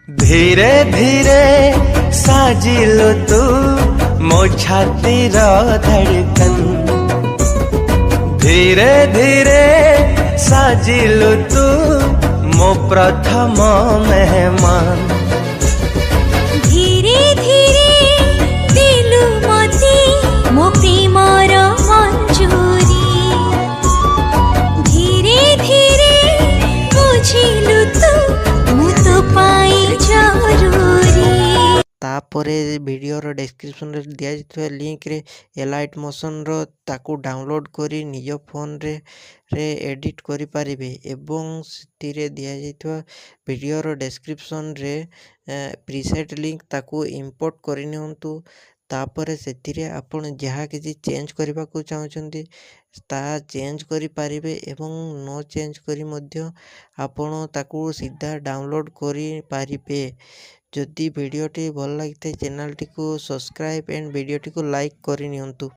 धीरे धीरे साजिलो तू मो छातीर धड़कन, धीरे धीरे साजिलो तू मो प्रथम मेहमान। धीरे धीरे दिलु मते मो प्रेमर मंजूरी, धीरे धीरे बुझिलु तू मु तो पाई जरूरी। तापर वीडियोर डिस्क्रिप्शन रे दिया जाइଥିବା लिंक रे एलाइट मोशन रो ताकू डाउनलोड करी निज फोन रे एडिट करि पारिबे एवं सिथिरे दिया जाइଥିବା वीडियोर डिस्क्रिप्शन रे प्रीसेट लिंक ताकू इंपोर्ट करि नियंतु। तापर सेथिरे आपण जहाँ किसी चेंज करबा को चाहछंती ता चेंज करि पारिबे एवं नो चेंज करी मध्य आपण ताकू सीधा डाउनलोड करि पारिबे। जदि वीडियोटी भल लगी चैनल टी को सब्सक्राइब एंड वीडियोटी को लाइक करि नियंतु।